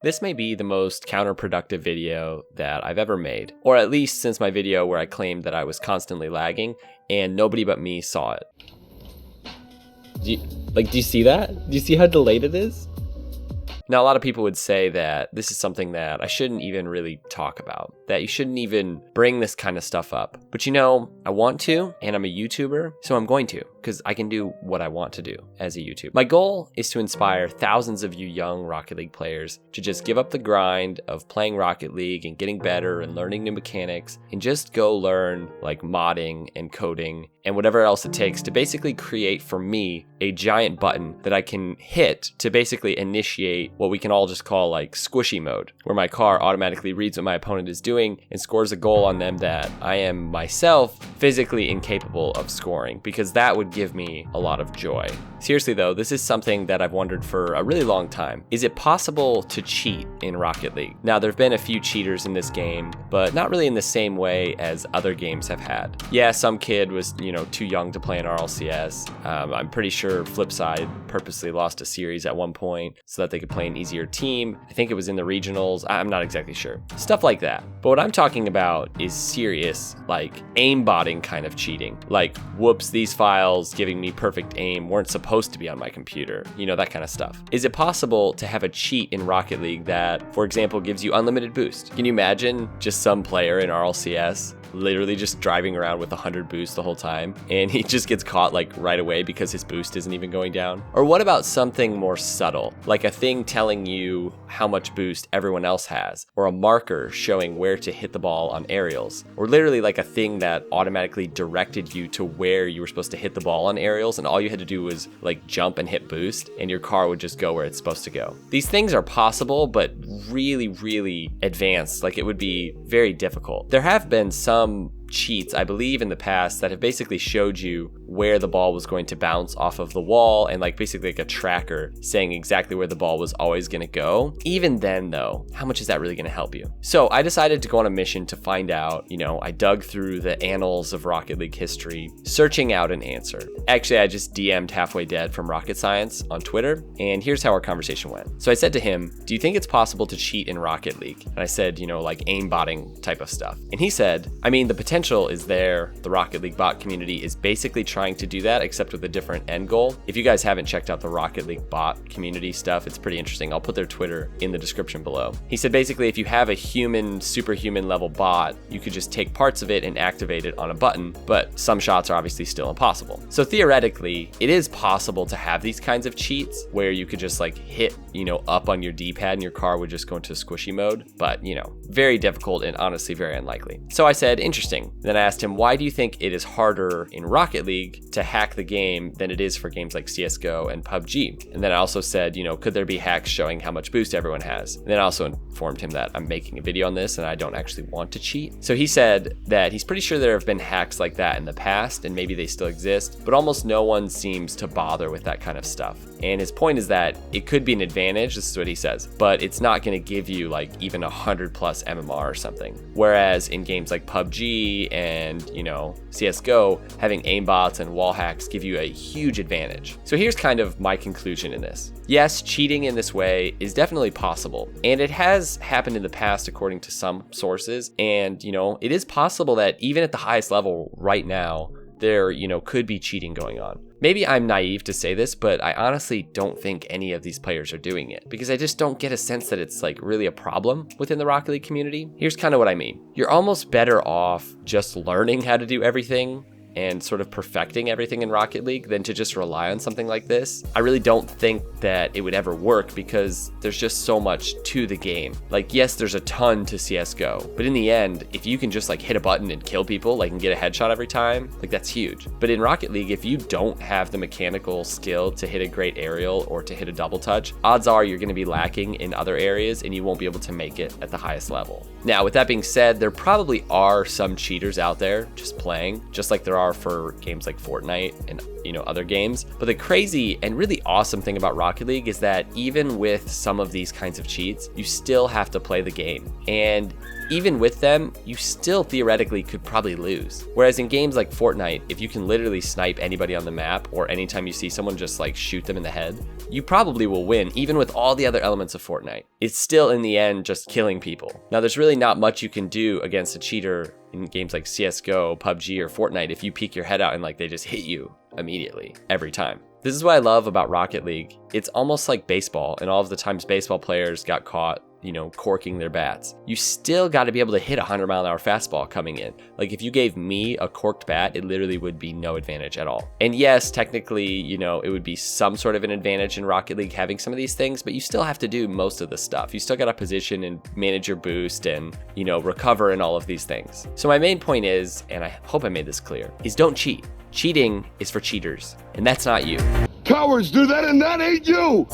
This may be the most counterproductive video that I've ever made, or at least since my video where I claimed that I was constantly lagging and nobody but me saw it. Do you see that? Do you see how delayed it is? Now, a lot of people would say that this is something that I shouldn't even really talk about, that you shouldn't even bring this kind of stuff up. But you know, I want to, and I'm a YouTuber, so I'm going to, because I can do what I want to do as a YouTuber. My goal is to inspire thousands of you young Rocket League players to just give up the grind of playing Rocket League and getting better and learning new mechanics, and just go learn like modding and coding and whatever else it takes to basically create for me a giant button that I can hit to basically initiate what we can all just call like squishy mode, where my car automatically reads what my opponent is doing and scores a goal on them that I am myself physically incapable of scoring, because that would give me a lot of joy. Seriously though, this is something that I've wondered for a really long time. Is it possible to cheat in Rocket League? Now, there have been a few cheaters in this game, but not really in the same way as other games have had. Yeah, some kid was, too young to play in RLCS. I'm pretty sure Flipside purposely lost a series at one point so that they could play an easier team. I think it was in the regionals. I'm not exactly sure. Stuff like that. But what I'm talking about is serious, like aimbotting kind of cheating. Like, whoops, these files giving me perfect aim weren't supposed to be on my computer. That kind of stuff. Is it possible to have a cheat in Rocket League that, for example, gives you unlimited boost? Can you imagine just some player in RLCS literally just driving around with 100 boost the whole time, and he just gets caught like right away because his boost isn't even going down? Or what about something more subtle, like a thing telling you how much boost everyone else has, or a marker showing where to hit the ball on aerials, or literally like a thing that automatically directed you to where you were supposed to hit the ball on aerials, and all you had to do was like jump and hit boost, and your car would just go where it's supposed to go. These things are possible, but really, really advanced. Like, it would be very difficult. There have been some cheats, I believe, in the past that have basically showed you where the ball was going to bounce off of the wall, and like basically like a tracker saying exactly where the ball was always going to go. Even then though, how much is that really going to help you? So I decided to go on a mission to find out. I dug through the annals of Rocket League history, searching out an answer. Actually, I just DM'd Halfway Dead from Rocket Science on Twitter, and here's how our conversation went. So I said to him, do you think it's possible to cheat in Rocket League? And I said, like aimbotting type of stuff. And he said, I mean, the potential is there. The Rocket League bot community is basically trying to do that, except with a different end goal. If you guys haven't checked out the Rocket League bot community stuff, it's pretty interesting. I'll put their Twitter in the description below. He said basically if you have a human, superhuman level bot, you could just take parts of it and activate it on a button, but some shots are obviously still impossible. So theoretically, it is possible to have these kinds of cheats where you could just like hit, up on your D-pad and your car would just go into squishy mode, but very difficult and honestly very unlikely. So I said, interesting. Then I asked him, why do you think it is harder in Rocket League to hack the game than it is for games like CSGO and PUBG? And then I also said, could there be hacks showing how much boost everyone has? And then I also informed him that I'm making a video on this and I don't actually want to cheat. So he said that he's pretty sure there have been hacks like that in the past and maybe they still exist, but almost no one seems to bother with that kind of stuff. And his point is that it could be an advantage, this is what he says, but it's not going to give you like even 100 plus MMR or something. Whereas in games like PUBG and, CSGO, having aimbots and wall hacks give you a huge advantage. So here's kind of my conclusion in this. Yes, cheating in this way is definitely possible, and it has happened in the past according to some sources, and it is possible that even at the highest level right now, there, could be cheating going on. Maybe I'm naive to say this, but I honestly don't think any of these players are doing it because I just don't get a sense that it's like really a problem within the Rocket League community. Here's kind of what I mean. You're almost better off just learning how to do everything and sort of perfecting everything in Rocket League than to just rely on something like this. I really don't think that it would ever work because there's just so much to the game. Like, yes, there's a ton to CSGO, but in the end, if you can just like hit a button and kill people, like and get a headshot every time, like that's huge. But in Rocket League, if you don't have the mechanical skill to hit a great aerial or to hit a double touch, odds are you're gonna be lacking in other areas and you won't be able to make it at the highest level. Now, with that being said, there probably are some cheaters out there just playing, just like there are are for games like Fortnite and, you know, other games. But the crazy and really awesome thing about Rocket League is that even with some of these kinds of cheats, you still have to play the game. And even with them, you still theoretically could probably lose. Whereas in games like Fortnite, if you can literally snipe anybody on the map, or anytime you see someone just like shoot them in the head, you probably will win, even with all the other elements of Fortnite. It's still in the end just killing people. Now there's really not much you can do against a cheater in games like CSGO, PUBG, or Fortnite if you peek your head out and like they just hit you immediately, every time. This is what I love about Rocket League. It's almost like baseball, and all of the times baseball players got caught, you know, corking their bats. You still got to be able to hit a 100-mile-an-hour fastball coming in. Like if you gave me a corked bat, it literally would be no advantage at all. And yes, technically, you know, it would be some sort of an advantage in Rocket League having some of these things, but you still have to do most of the stuff. You still got to position and manage your boost and, you know, recover and all of these things. So my main point is, and I hope I made this clear, is don't cheat. Cheating is for cheaters, and that's not you. Cowards do that, and that ain't you!